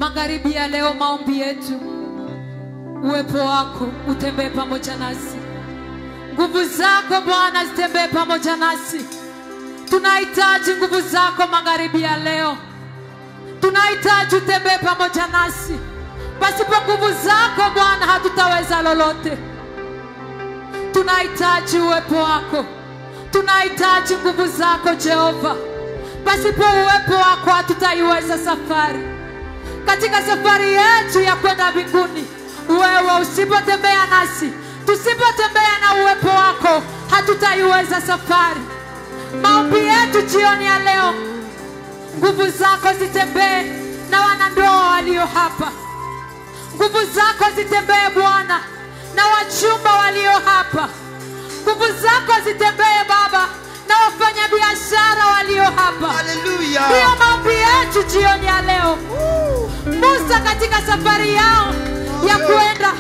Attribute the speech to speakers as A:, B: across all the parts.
A: magharibi ya leo maombi yetu, uwepo wako utembee pamoja nasi. Nguvu zako Bwana zitembee pamoja nasi. Tunahitaji nguvu zako magharibi ya leo. Tunahitaji utembee pamoja nasi. Pasipo nguvu zako Bwana hatutaweza lolote. Tunahitaji uwepo wako. Tunahitaji nguvu zako Jehova. Pasipo uwepo wako hatutaiweza safari. Katika safari yetu ya kwenda mbinguni, wewe usipotembea nasi, tusipotembea na uwepo wako, hatutaiweza safari. Maombi yetu jioni ya leo, nguvu zako zitembee na wanandoa walio hapa. Nguvu zako zitembee Bwana na wachumba walio hapa. Nguvu zako zitembee Baba na wafanya biashara walio hapa.
B: Hallelujah.
A: Ndio maombi yetu jioni ya leo. Musa katika safari yao ya kuenda,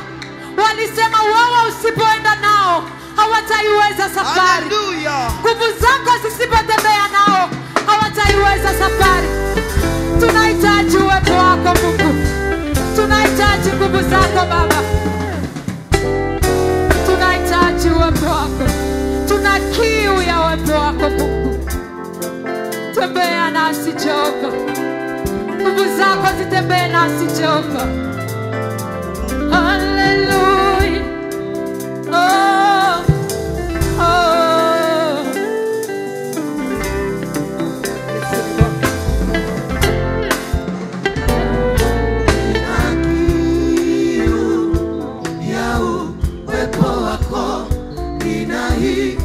A: walisema wewe usipoenda nao hawataiweza safari.
B: Hallelujah.
A: Nguvu zako zisipotembea nao hawataiweza safari. Tunahitaji uwepo wako Mungu. Tunahitaji nguvu zako Baba. Tunahitaji uwepo wako. Tuna kiu ya uwepo wako Mungu. Tembea nasi Jehova. Nguvu zako zitembee nasi Jehova. Hallelujah. Oh, oh.
B: Ya uwepo wako ninahitaji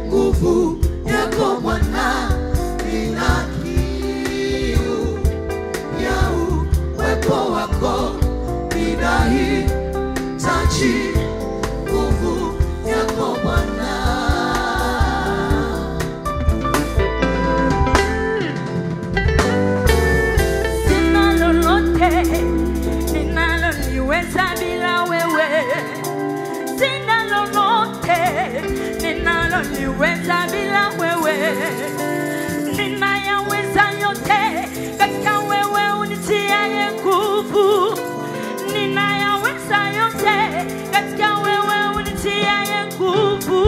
B: nguvu yako Bwana. Nina kiu ya uwepo wako ninahitaji nguvu yako Bwana.
C: Sina lolote ninaloliweza bila wewe. Sina lolote ninaloliweza bila wewe. Ninayaweza yote katika wewe unitiaye nguvu. Ninayaweza yote katika wewe unitiaye nguvu.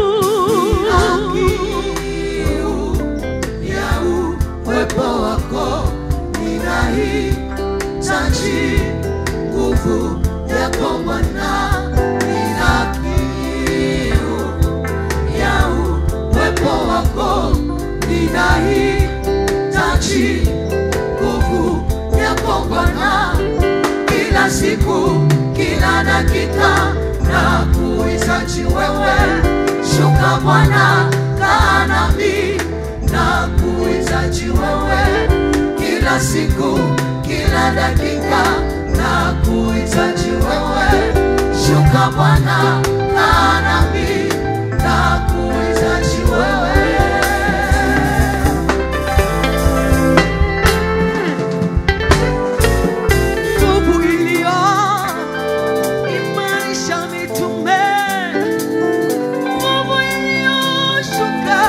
B: Ya uwepo wako ninahitaji nguvu yako Bwana. Nina kiu ya uwepo wako ninahitaji nguvu yako Bwana. Kila siku, kila dakika na kuhitaji wewe. Shuka Bwana, kaa nami na kuhitaji wewe. Kila siku, kila dakika na kuhitaji wewe. Shuka Bwana, kaa nami na kuhitaji wewe. Nguvu iliyo imarisha mitume, nguvu iliyoshuka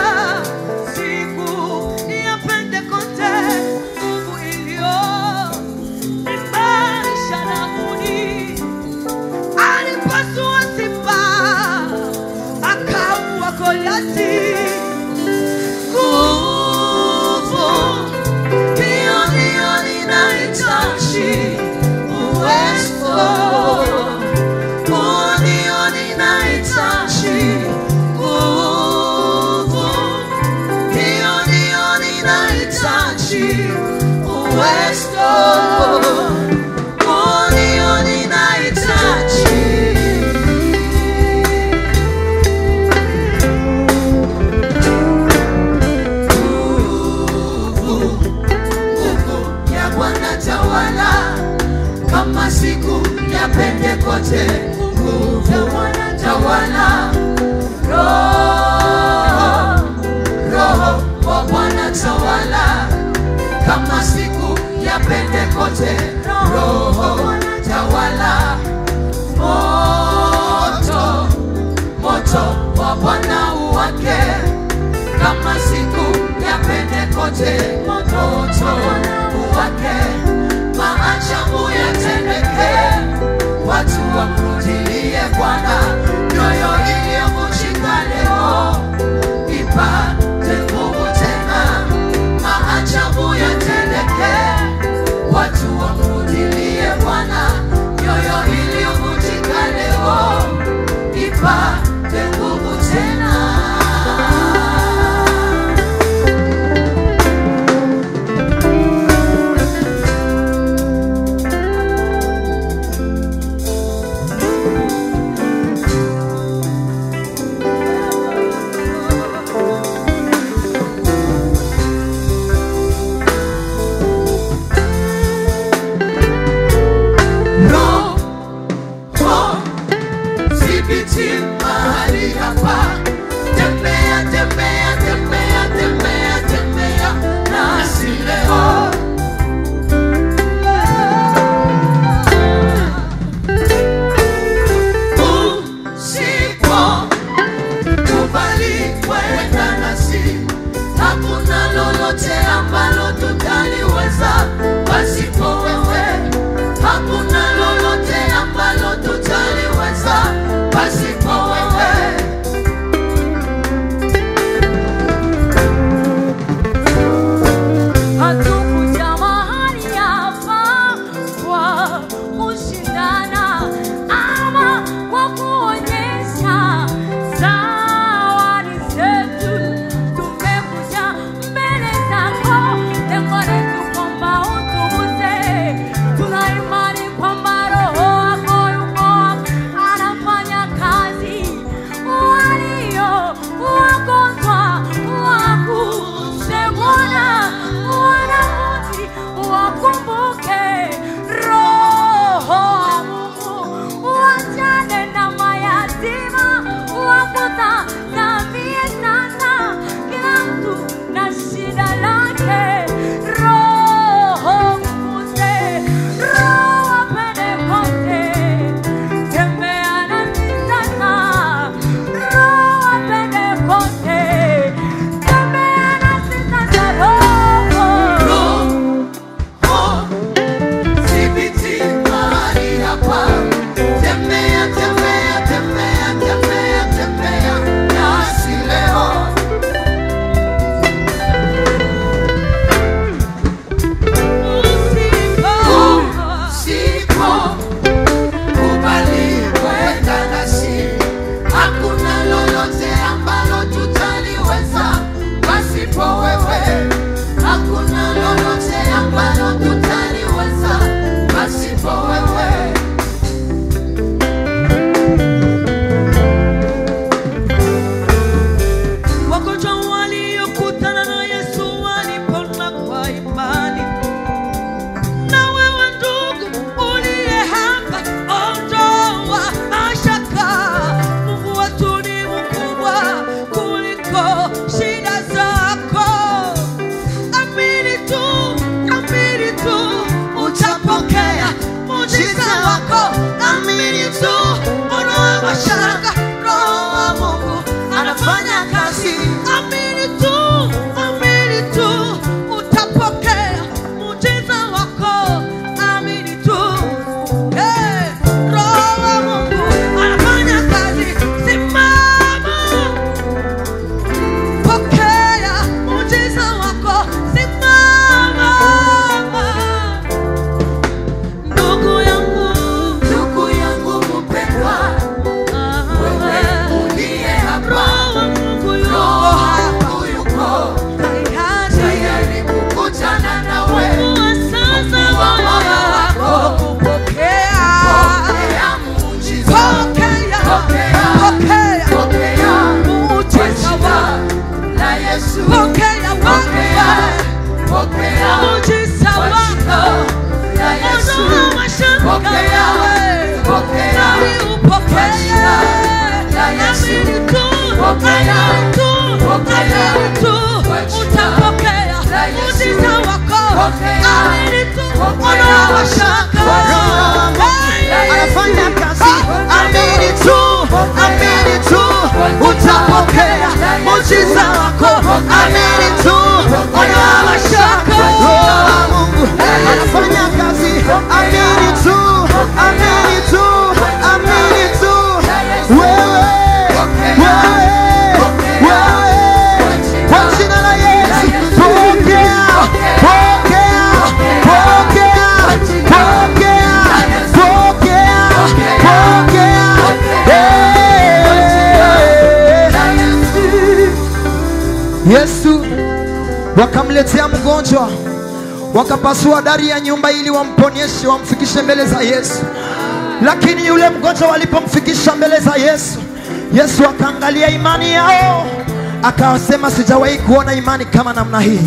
B: siku ya Pentekoste, nguvu iliyo imarisha Daudi. Alipasua simba akaua Goliathi. Nguvu hiyo ndiyo ninahitaji. Uwezo huo ndio ninahitaji. Nguvu hiyo ndio ninahitaji. Uwezo huo ndio ninahitaji. Nguvu ya Bwana tawala kama siku ya Pentekoste. Nguvu tawala. Roho wa Bwana tawala kama siku ya Pentekoste. Roho tawala. Moto wa Bwana uwake kama siku ya Pentekoste. Moto uwake. nipate nguvu tena. Mahali hapa, tembea, tembea, tembea, tembea, tembea nasi leo. Usikubali kwenda nasi, hakuna lolote ambalo tutaliweza pasipo wewe. Hakuna lolote ambalo tutaliweza pasipo wewe.
C: Hatukuja mahali hapa kwa kushindana ama kwa kuonyesha zawadi zetu. Tumekuja mbele zako, lengo letu kwamba utuguze. Tuna imani kwamba Roho wako yuko anafanya kazi. Walio wagonjwa wakusemona, wanafunzi wakumbuke. Roho wa Mungu wajane na mayatima wakutazamie sana, kila mtu na shida lake. Roho mguse, Roho wa Pentekoste, tembea nasi sasa. Roho wa Pentekoste, tembea nasi sasa.
B: Thibiti mahali hapa, tembea, tembea, tembea, tembea, tembea nasi leo. Usikubali kwenda nasi, hakuna lolote ambalo tutaliweza pasipo wewe. Hakuna lolote ambalo tutaliweza pasipo wewe.
D: Wagonjwa waliokutana na Yesu walipona kwa imani. Na wewe ndugu uliye hapa, ondoa mashaka. Mungu wetu ni mkubwa kuliko shida zako. Amini tu, utapokea muujiza wako. Amini tu, ondoa mashaka. Roho wa Mungu anafanya kazi. Amini tu, utapokea muujiza wako. Amini tu, Roho wa Mungu anafanya kazi. Simama, pokea muujiza wako. Simama, ndugu yangu
B: mpendwa, wewe uliye hapa,
D: Roho wa Mungu yuko
B: Roho
D: hapa.
B: wangu yuko tayari kukutana nawe.
D: Sasa
B: Wa moyo wako,
D: pokea
B: pokea muujiza, pokea
D: muujiza
B: kwa
D: wako.
B: jina la Yesu.
D: Pokea
B: Pokea
D: muujiza
B: kwa
D: wako.
B: jina la Yesu.
D: Ondoa mashaka
B: Pokea,
D: yawe.
B: pokea
D: Nami upokee.
B: kwa jina la Yesu.
D: Amini tu,
B: Pokea,
D: amini tu,
B: pokea
D: amini tu.
B: kwa jina
D: Utapokea
B: la Yesu.
D: muujiza wako.
B: Pokea,
D: Amini tu,
B: pokea
D: ondoa mashaka.
B: kwa jina
D: Anafanya kazi.
B: Amini tu, amini tu, utapokea muujiza wako. Amini tu, ondoa mashaka. Roho wa Mungu anafanya kazi. Amini tu, amini tu, amini tu. Wewe, kwa jina la Yesu, pokea, pokea, pokea, pokea, pokea, pokea. wakamletea mgonjwa, wakapasua dari ya nyumba ili wamponyeshe, wamfikishe mbele za Yesu. Lakini yule mgonjwa walipomfikisha mbele za Yesu, Yesu akaangalia imani yao, akasema sijawahi kuona imani kama namna hii.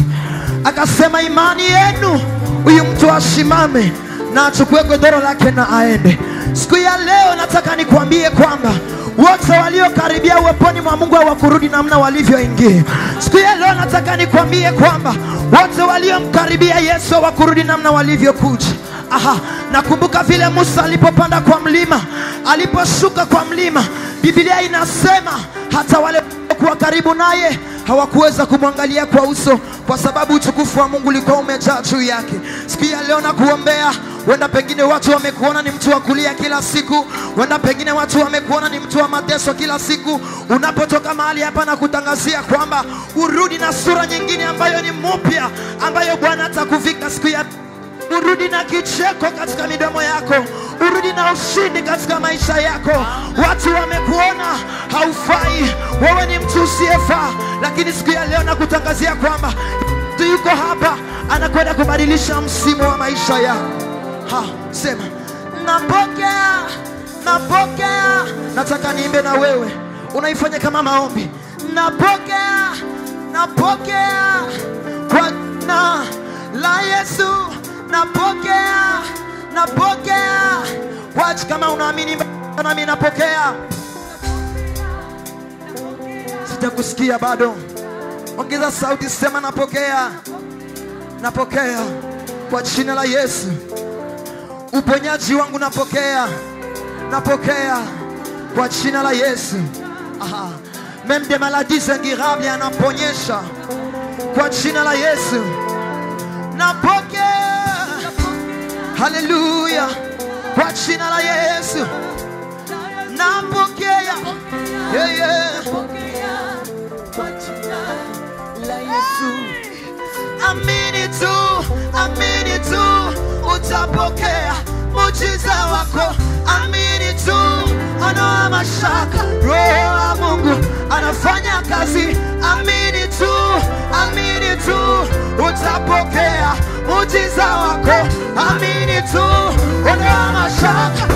B: Akasema imani yenu, huyu mtu asimame na achukue godoro lake na aende. Siku ya leo nataka nikwambie kwamba wote waliokaribia uweponi mwa Mungu hawakurudi namna walivyoingia. Siku ya leo nataka nikwambie kwamba wote waliomkaribia Yesu hawakurudi namna walivyokuja. Nakumbuka vile Musa alipopanda kwa mlima, aliposhuka kwa mlima, Biblia inasema hata wale waliokuwa karibu naye hawakuweza kumwangalia kwa uso, kwa sababu utukufu wa Mungu ulikuwa umejaa juu yake. Siku ya leo nakuombea, wenda pengine watu wamekuona ni mtu wa kulia kila siku, wenda pengine watu wamekuona ni mtu wa mateso kila siku. Unapotoka mahali hapa na kutangazia kwamba urudi na sura nyingine ambayo ni mpya, ambayo Bwana atakuvika siku ya urudi na kicheko katika midomo yako, urudi na ushindi katika maisha yako. Watu wamekuona haufai, wewe ni mtu usiyefaa, lakini siku ya leo nakutangazia kwamba mtu yuko hapa anakwenda kubadilisha msimu wa maisha yako. Sema napokea, napokea. Nataka niimbe na wewe, unaifanya kama maombi. Napokea, napokea kwa jina la Yesu. Napokea, napokea. Watch kama unaamini nami napokea. Sitakusikia bado. Ongeza sauti, sema napokea. Napokea kwa jina la Yesu. Uponyaji wangu napokea. Napokea kwa jina la Yesu. Même des maladies incurables anaponyesha kwa jina la Yesu. Napokea. Haleluya kwa jina la Yesu. Napokea. Kwa jina la Yesu. Amini tu, amini tu, utapokea muujiza wako. Amini tu, ondoa mashaka, Roho wa Mungu anafanya kazi. Amini tu, amini tu, utapokea muujiza wako. Amini tu, ondoa mashaka.